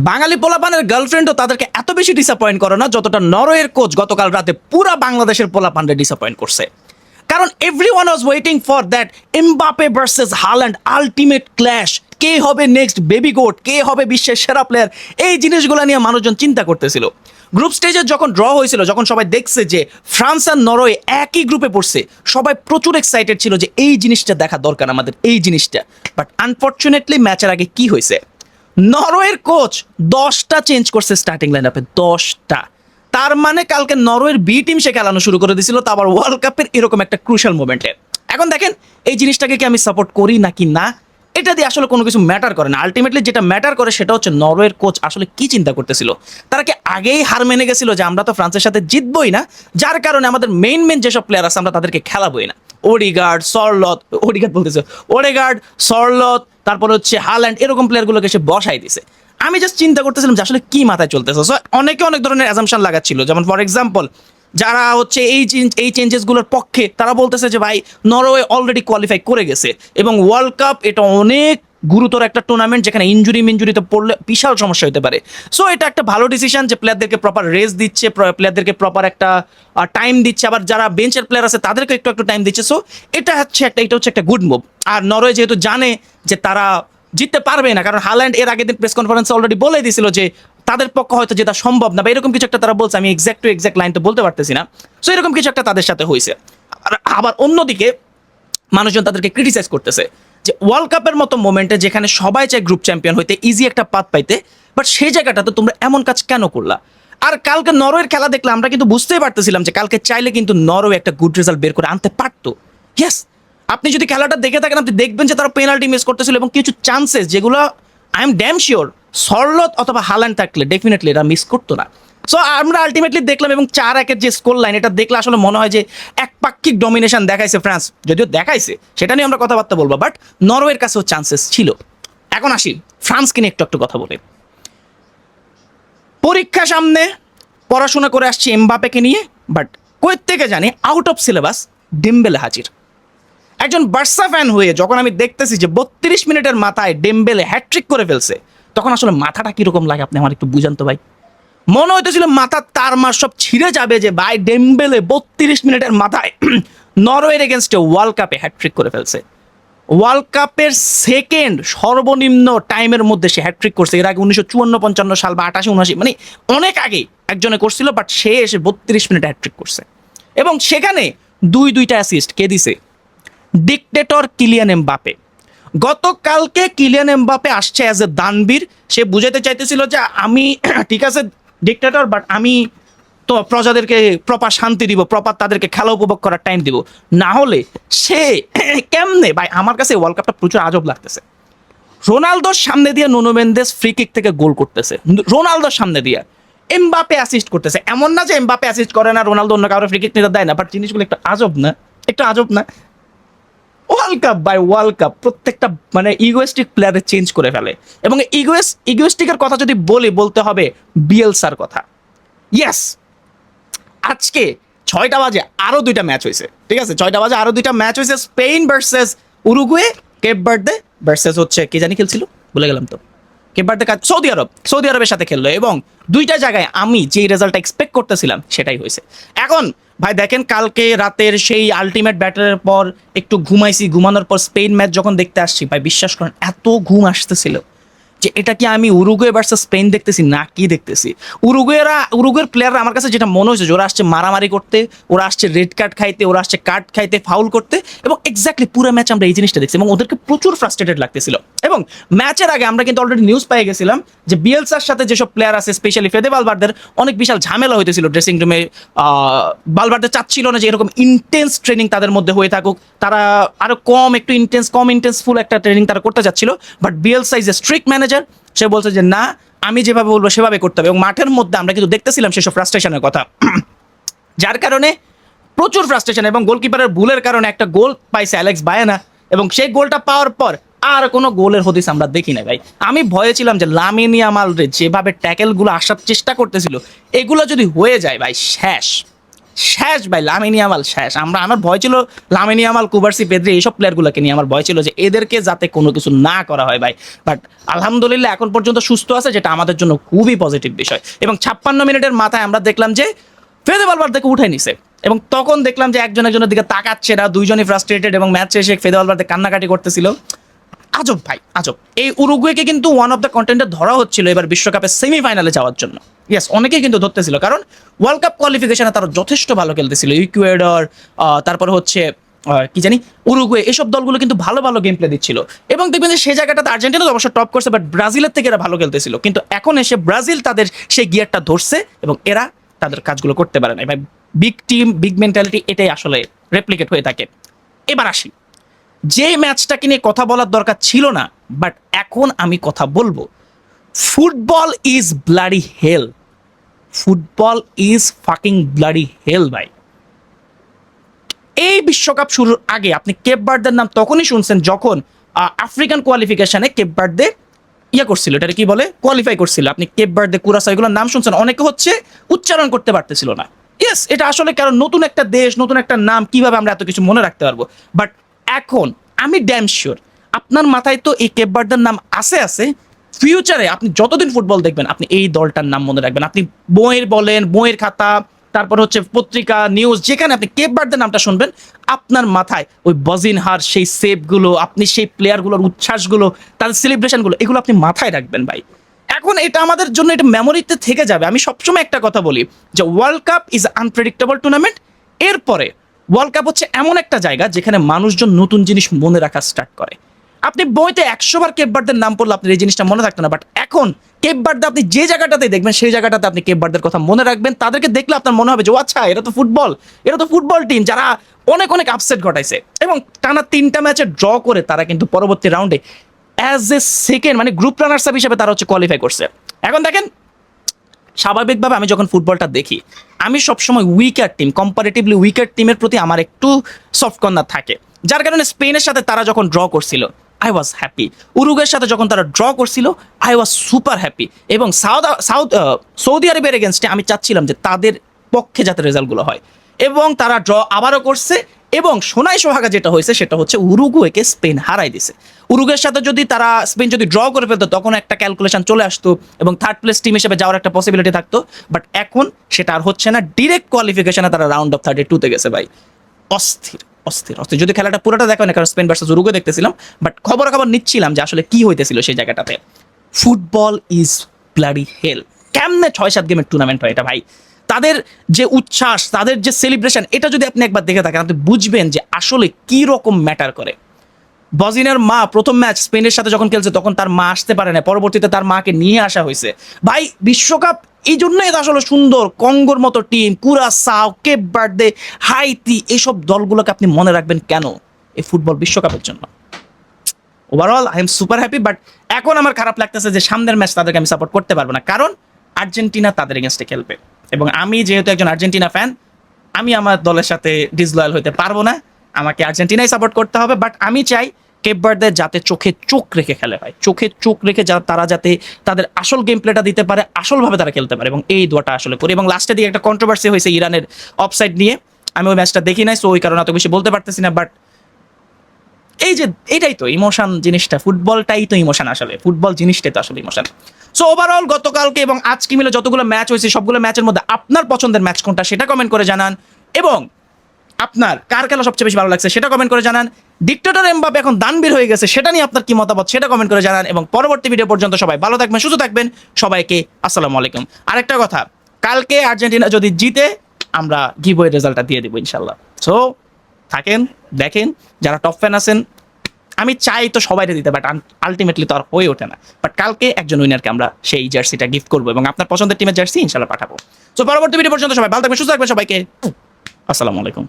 বাঙালি পোলাপানের গার্লফ্রেন্ডও তাদেরকে এত বেশি ডিসঅ্যাপয়েন্ট করে না যতটা নরওয়ের কোচ গতকাল রাতে পুরা বাংলাদেশের পোলাপানরে ডিসঅ্যাপয়েন্ট করছে। কারণ everyone was waiting for that Mbappe versus Haaland ultimate clash, কে হবে নেক্সট বেবি গোট, কে হবে বিশ্বের সেরা প্লেয়ার, এই জিনিসগুলো নিয়ে মানুষজন চিন্তা করতেছিল। গ্রুপ স্টেজে যখন ড্র হয়েছিল, যখন সবাই দেখছে যে ফ্রান্স আর নরওয়ে একই গ্রুপে পড়ছে, সবাই প্রচুর এক্সাইটেড ছিল যে এই জিনিসটা দেখা দরকার আমাদের, এই জিনিসটা। বাট আনফর্চুনেটলি ম্যাচের আগে কি হয়েছে, নরওয়ের কোচ 10টা চেঞ্জ করছে স্টার্টিং লাইন আপে, 10টা। তার মানে কালকে নরওয়ের বি টিম সে খেলানো শুরু করে দিয়েছিল, তা আবার ওয়ার্ল্ড কাপের এরকম একটা ক্রুশাল মোমেন্টে। এখন দেখেন এই জিনিসটাকে কি আমি সাপোর্ট করি নাকি না, এটা দিয়ে আসলে কোনো কিছু ম্যাটার করে না। আলটিমেটলি যেটা ম্যাটার করে সেটা হচ্ছে নরওয়ের কোচ আসলে কি চিন্তা করতেছিল। তারা কি আগেই হার মেনে গেছিল যে আমরা তো ফ্রান্সের সাথে জিতবই না, যার কারণে আমাদের মেইন যেসব প্লেয়ার আছে আমরা তাদেরকে খেলাবই না, ওডিগার্ড বলতেছে, ওডেগার্ড, সরলত, তারপর হচ্ছে হাল্যান্ড, এরকম প্লেয়ারগুলোকে সে বসাই দিছে। আমি জাস্ট চিন্তা করতেছিলাম যে আসলে কি মাথায় চলতেছে। সো অনেকে অনেক ধরনের অ্যাজাম্পশন লাগাচ্ছিল, যেমন ফর এক্সাম্পল যারা হচ্ছে এই চেঞ্জেসগুলোর পক্ষে, তারা বলতেছে যে ভাই নরওয়ে অলরেডি কোয়ালিফাই করে গেছে এবং ওয়ার্ল্ড কাপ এটা অনেক গুরুতর একটা টুর্নামেন্ট, যেখানে মিঞ্জুরিতে পড়লে বিশাল সমস্যা হতে পারে। সো এটা একটা ভালো ডিসিশন যে প্লেয়ারদেরকে প্রপার রেস্ট দিচ্ছে, প্লেয়ারদেরকে প্রপার একটা টাইম দিচ্ছে, আবার যারা বেঞ্চের প্লেয়ার আছে তাদেরকে একটু টাইম দিচ্ছে। সো এটা হচ্ছে একটা গুড মুভ। আর নরওয়ে যেহেতু জানে যে তারা জিততে পারবে না, কারণ হাল্যান্ড এর আগের দিন প্রেস কনফারেন্সে অলরেডি বলে দিয়েছিল যে তাদের পক্ষে হয়তো যেটা সম্ভব না, বা এরকম কিছু একটা তারা বলছে, আমি এক্সাক্ট লাইন তো বলতে পারতেছি না। সো এরকম কিছু একটা তাদের সাথে হয়েছে। আবার অন্যদিকে মানুষজন তাদেরকে ক্রিটিসাইজ করতেছে যে ওয়ার্ল্ড কাপের মতো মোমেন্টে যেখানে সবাই চায় গ্রুপ চ্যাম্পিয়ন হইতে, ইজি একটা পাথ পাইতে, বাট সেই জায়গাটাতে তোমরা এমন কাজ কেন করলা? আর কালকে নরওয়ের খেলা দেখলে আমরা কিন্তু বুঝতেই পারতেছিলাম যে কালকে চাইলে কিন্তু নরওয়ে একটা গুড রেজাল্ট বের করে আনতে পারতো। ইয়েস, আপনি যদি খেলাটা দেখে থাকেন আপনি দেখবেন যে তারা পেনাল্টি মিস করতেছিল এবং কিছু চান্সেস যেগুলো আই এম ড্যাম শিওর সরলত অথবা হাল্যান্ড থাকলে ডেফিনেটলি এরা মিস করতো না। সো আমরা আলটিমেটলি দেখলাম, এবং 4-1 যে স্কোর লাইন, এটা দেখলে আসলে মনে হয় যে একপাক্ষিক ডমিনেশন দেখাইছে ফ্রান্স, যদিও দেখাইছে সেটা নিয়ে আমরা কথাবার্তা বলবো, বাট নরওয়ের কাছেও চান্সেস ছিল। এখন আসি ফ্রান্সকে নিয়ে একটু কথা বলে। পরীক্ষা সামনে, পড়াশোনা করে আসছি এমবাপেকে নিয়ে, বাট কই থেকে জানি আউট অফ সিলেবাস ডেম্বেলে হাজির। একজন বার্সা ফ্যান হয়ে যখন আমি দেখতেছি যে 32 মিনিটের মাথায় ডেম্বেলে হ্যাট্রিক করে ফেলছে, তখন আসলে মাথাটা কীরকম লাগে আপনি আমার একটু বুঝান তো ভাই। মনে হইতেছিল মাথার তার মার সব ছিঁড়ে যাবে যে ভাই ডেম্বেলে 32 মিনিটের মাথায় নরওয়ের এগেনস্টে ওয়ার্ল্ড কাপে হ্যাট্রিক করে ফেলছে। ওয়ার্ল্ড কাপের সেকেন্ড সর্বনিম্ন টাইমের মধ্যে সে হ্যাট্রিক করছে। এর আগে 1954-55 সাল বা 88-79, মানে অনেক আগে একজনে করছিল, বাট সে এসে 32 মিনিটে হ্যাট্রিক করছে। এবং সেখানে দুইটা অ্যাসিস্ট কে দিছে? Dictator Kylian Mbappe. গতকালকে কিলিয়ান এমবাপে আসছে অ্যাজ এ দানবীর। সে বুঝাতে চাইতেছিল যে আমি ঠিক আছে ডিকটেটর, বাট আমি তো প্রজাদেরকে প্রপার শান্তি দিব, প্রপার তাদেরকে খেলা উপভোগ করার টাইম দিব। না হলে সে কেমনে ভাই, আমার কাছে ওয়ার্ল্ড কাপটা প্রচুর আজব লাগতেছে। রোনালদোর সামনে দিয়ে নুনো মেন্দেস ফ্রি কিক থেকে গোল করতেছে, রোনালদোর সামনে দিয়ে এমবাপে অ্যাসিস্ট করতেছে। এমন না যে এমবাপে অ্যাসিস্ট করে না, রোনালদো অন্য কারো ফ্রি কিক নিতে দেয় না, বাট জিনিসগুলো একটু আজব না? একটু আজব না? World cup by world cup প্রত্যেকটা মানে ইগোয়েস্টিক প্লেয়ারে চেঞ্জ করে ফেলে। এবং ইগোয়েস্টিকের কথা যদি বলতে হবে বিএলসার কথা। ইয়েস, আজকে 6টা বাজে আরও 2টা ম্যাচ হয়েছে, ঠিক আছে? 6টা বাজে আরও 2টা ম্যাচ হয়েছে, Spain versus Uruguay, Cape Verde versus হচ্ছে কে জানি খেলছিল, ভুলে গেলাম তো। কেপ ভার্দে সৌদি আরবের সাথে খেললো, এবং 2টা জায়গায় আমি যেই রেজাল্টটা এক্সপেক্ট করতেছিলাম সেটাই হয়েছে। এখন ভাই দেখেন, কালকে রাতের সেই আলটিমেট ব্যাটের পর একটু ঘুমাইছি, ঘুমানোর পর স্পেন ম্যাচ যখন দেখতে আসছি ভাই, বিশ্বাস করেন এত ঘুম আসতেছিল যে এটা কি আমি উরুগুয়ে ভার্সেস স্পেন দেখতেছি না কি দেখতেছি। উরুগুয়ের প্লেয়াররা আমার কাছে যেটা মনে হয়েছে যে ওরা আসছে মারামারি করতে, ওরা আসছে রেড কার্ড খাইতে, ওরা আসছে কার্ড খাইতে, ফাউল করতে, এবং এক্স্যাক্টলি পুরো ম্যাচ আমরা এই জিনিসটা দেখছি এবং ওদেরকে প্রচুর ফ্রাস্ট্রেটেড লাগতেছিল। এবং ম্যাচের আগে আমরা কিন্তু অলরেডি নিউজ পেয়ে গেছিলাম যে বিএলসার সাথে যেসব প্লেয়ার আছে, স্পেশালি ফেদে বালভার্দের অনেক বিশাল ঝামেলা হইতেছিল ড্রেসিং রুমে। বালভার্দে চাচ্ছিল না যে এরকম ইন্টেন্স ট্রেনিং তাদের মধ্যে হয়ে থাকুক, তারা আরো একটু ইন্টেন্সফুল একটা ট্রেনিং তারা করতে যাচ্ছিল। But Bielsa is a strict manager, সে বলছে যে না, আমি যেভাবে বলবো সেভাবে করতে হবে। এবং মাঠের মধ্যে আমরা কিন্তু দেখতেছিলাম সেসব ফ্রাস্ট্রেশনের কথা, যার কারণে প্রচুর ফ্রাস্ট্রেশন, এবং গোলকিপারের ভুলের কারণে একটা গোল পাইছে অ্যালেক্স বায়ানা, এবং সেই গোলটা পাওয়ার পর আর কোনো গোলের হদিস আমরা দেখি না ভাই। আমি ভয়ে ছিলাম যে লামিন ইয়ামাল যেভাবে ট্যাকেলগুলো আসার চেষ্টা করতেছিল, এগুলো যদি হয়ে যায় ভাই শেষ। শেষ ভাই, লামিন ইয়ামাল শেষ। আমার ভয় ছিল লামিন ইয়ামাল, কুবার্সি, পেদ্রি এইসব প্লেয়ারগুলোকে নিয়ে আমার ভয় ছিল যে এদেরকে যাতে কোনো কিছু না করা হয় ভাই। বাট আলহামদুলিল্লাহ এখন পর্যন্ত সুস্থ আছে, যেটা আমাদের জন্য খুবই পজিটিভ বিষয়। এবং 56 মিনিটের মাথায় আমরা দেখলাম যে ফেদে ভালভার্দেকে উঠাই নিছে, এবং তখন দেখলাম যে একজন একজনের দিকে তাকাচ্ছে না, দুইজনই ফ্রাস্ট্রেটেড, এবং ম্যাচ শেষে ফেদে ভালভার্দে কান্নাকাটি করতেছিল। আজব ভাই আজব। এই উরুগুয়েকে কিন্তু ওয়ান অফ দ্য কন্টেন্টে ধরা হচ্ছিল এবার বিশ্বকাপের সেমিফাইনালে যাওয়ার জন্য। ইয়েস, অনেকেই কিন্তু ধরতেছিল, কারণ ওয়ার্ল্ড কাপ কোয়ালিফিকেশনে তারা যথেষ্ট ভালো খেলতেছিল। ইকুয়েডর, তারপরে হচ্ছে কি জানি উরুগুয়ে, এসব দলগুলো কিন্তু ভালো ভালো গেম প্লে দিচ্ছিল। এবং দেখবেন যে সেই জায়গাটাতে আর্জেন্টিনা তো অবশ্য টপ করছে, বাট ব্রাজিলের থেকে এরা ভালো খেলতেছিল। কিন্তু এখন এসে ব্রাজিল তাদের সেই গিয়ারটা ধরছে এবং এরা তাদের কাজগুলো করতে পারে না। ভাই বিগ টিম, বিগ মেন্টালিটি, এটাই আসলে রেপ্লিকেট হয়ে থাকে। এবার আসি, যে ম্যাচটাকে নিয়ে কথা বলার দরকার ছিল না, বাট এখন আমি কথা বলবো। Football is bloody hell. Football is fucking bloody hell ভাই। এই বিশ্বকাপ শুরুর আগে আপনি কেপ ভার্দের নাম তখনই শুনছেন যখন আফ্রিকান কোয়ালিফিকেশনে কেপ ভার্দে করছিল, এটা কি বলে, কোয়ালিফাই করছিল। আপনি কেপ ভার্দে, কুরাসা, এগুলোর নাম শুনছেন, অনেকে হচ্ছে উচ্চারণ করতে পারতেছিল না। ইয়েস, এটা আসলে কারণ নতুন একটা দেশ, নতুন একটা নাম, কিভাবে আমরা এত কিছু মনে রাখতে পারবো। বাট এখন আমি ড্যাম শিওর আপনার মাথায় তো এই কেপ ভার্দের নাম আছে। ফিউচারে আপনি যতদিন ফুটবল দেখবেন আপনি এই দলটার নাম মনে রাখবেন। আপনি বইয়ের বলেন, বইয়ের খাতা, তারপর হচ্ছে পত্রিকা, নিউজ, যেখানে আপনি কেপ ভার্দের নামটা শুনবেন আপনার মাথায় ওই বজিনহার সেই সেভগুলো, আপনি সেই প্লেয়ারগুলোর উচ্ছ্বাসগুলো, তাদের সেলিব্রেশনগুলো, এগুলো আপনি মাথায় রাখবেন ভাই। এখন এটা আমাদের জন্য এটা মেমোরিতে থেকে যাবে। আমি সবসময় একটা কথা বলি যে world cup is unpredictable tournament. এরপরে ওয়ার্ল্ড কাপ হচ্ছে এমন একটা জায়গা যেখানে মানুষজন নতুন জিনিস মনে রাখা স্টার্ট করে। আপনি বইতে 100 বার কেপ ভার্দের নাম পড়লে আপনার এই জিনিসটা মনে থাকতো না, বাট এখন কেপ ভার্দে আপনি যে জায়গাটাতে দেখবেন সেই জায়গাটাতে আপনি কেপ ভার্দের কথা মনে রাখবেন। তাদেরকে দেখলে আপনার মনে হবে যে আচ্ছা, এরা তো ফুটবল টিম যারা অনেক অনেক আপসেট ঘটাইছে, এবং টানা 3টা ম্যাচে ড্র করে তারা কিন্তু পরবর্তী রাউন্ডে অ্যাজ এ সেকেন্ড মানে গ্রুপ রানার্স আপ হিসেবে তারা হচ্ছে কোয়ালিফাই করছে। এখন দেখেন, স্বাভাবিকভাবে আমি যখন ফুটবলটা দেখি আমি সবসময় উইকার টিম, কম্পারেটিভলি উইকার টিমের প্রতি আমার একটু সফট কর্নার থাকে, যার কারণে স্পেনের সাথে তারা যখন ড্র করছিল আই ওয়াজ হ্যাপি। উরুগুয়ের সাথে যখন তারা ড্র করছিল আই ওয়াজ সুপার হ্যাপি। এবং সৌদি আরবের এগেনস্টে আমি চাচ্ছিলাম যে তাদের পক্ষে যাতে রেজাল্টগুলো হয়, এবং তারা ড্র আবারও করছে। এবং সোনাই সোহাগা যেটা হয়েছে সেটা হচ্ছে উরুগুয়েকে স্পেন হারাই দিছে। উরুগুয়ের সাথে যদি তারা স্পেন যদি ড্র করে ফেলতো তখন একটা ক্যালকুলেশন চলে আসতো এবং থার্ড প্লেস টিম হিসেবে যাওয়ার একটা পসিবিলিটি থাকতো। বাট এখন সেটা আর হচ্ছে না, ডিরেক্ট কোয়ালিফিকেশনে তারা রাউন্ড অফ 32-তে গেছে ভাই। অস্থির অস্থির অস্থির। যদি খেলাটা পুরোটা দেখা না, কারণ স্পেন ভার্সেস উরুগুয়ে দেখতেছিলাম, বাট খবর নিচ্ছিলাম যে আসলে কি হইতেছিল সেই জায়গাটাতে। ফুটবল ইজ ব্লাডি হেল। কেমনে 6-7 গেমের টুর্নামেন্ট হয় এটা ভাই? তাদের যে উচ্ছ্বাস, তাদের যে সেলিব্রেশন, এটা যদি আপনি একবার দেখে থাকেন আপনি বুঝবেন যে আসলে কি রকম ম্যাটার করে। বজিনের মা প্রথম ম্যাচ স্পেনের সাথে যখন খেলছে তখন তার মা আসতে পারে না, পরবর্তীতে তার মাকে নিয়ে আসা হয়েছে। ভাই বিশ্বকাপ এই জন্যই আসলে সুন্দর। কঙ্গোর মতো team, Curacao, Cape Verde, Haiti, এইসব দলগুলোকে আপনি মনে রাখবেন কেন? এই ফুটবল বিশ্বকাপের জন্য। Overall I am super happy. But এখন আমার খারাপ লাগতেছে যে সামনের ম্যাচ তাদেরকে আমি সাপোর্ট করতে পারবো না, কারণ আর্জেন্টিনা তাদের এগেনস্টে খেলবে, এবং আমি যেহেতু একজন আর্জেন্টিনা ফ্যান, আমি আমার দলের সাথে ডিসলয়াল হতে পারবো না। আমাকে আর্জেন্টিনাই সাপোর্ট করতে হবে। বাট আমি চাই কেপ ভার্দে যাতে চোখে চোখ রেখে খেলে ভাই, চোখে চোখ রেখে তারা যাতে তাদের আসল গেম প্লেটা দিতে পারে, আসলভাবে তারা খেলতে পারে, এবং এই দোয়াটা আসলে করি। এবং লাস্টের দিকে একটা কন্ট্রোভার্সি হয়েছে ইরানের অফসাইড নিয়ে, আমি ওই ম্যাচটা দেখি নাই, সো ওই কারণে এত বেশি বলতে পারতেছি না। বাট এই যে এটাই তো ইমোশন জিনিসটা, ফুটবলটাই তো ইমোশন, আসলে ফুটবল জিনিসটাই তো আসলে ইমোশন। সো ওভারঅল গতকালকে এবং আজকে মিলে যতগুলো ম্যাচ হয়েছে সবগুলো ম্যাচের মধ্যে আপনার পছন্দের ম্যাচ কোনটা সেটা কমেন্ট করে জানান, এবং আপনার কার খেলা সবচেয়ে বেশি ভালো লাগছে সেটা কমেন্ট করে জানান। ডিক্টেটর এমবাপে এখন দানবীর হয়ে গেছে সেটা নিয়ে আপনার কি মতামত সেটা কমেন্ট করে জানান, এবং পরবর্তী ভিডিও পর্যন্ত সবাই ভালো থাকবেন, সুস্থ থাকবেন। সবাইকে আসসালামু আলাইকুম। আরেকটা কথা, কালকে আর্জেন্টিনা যদি জিতে আমরা গিভওয়ে রেজাল্টটা দিয়ে দেবো ইনশাল্লাহ। সো থাকেন, দেখেন, যারা টপ ফ্যান আছেন, আমি চাই তো সবাইকে দিতে, বাট আলটিমেটলি তো আর হয়ে ওঠে না। বাট কালকে একজন উইনারকে আমরা সেই জার্সিটা গিফট করবো, এবং আপনার পছন্দের টিমের জার্সি ইনশাল্লাহ পাঠাবো। সো পরবর্তী ভিডিও পর্যন্ত সবাই ভালো থাকবেন, সুস্থ থাকবেন। সবাইকে আসসালামু আলাইকুম।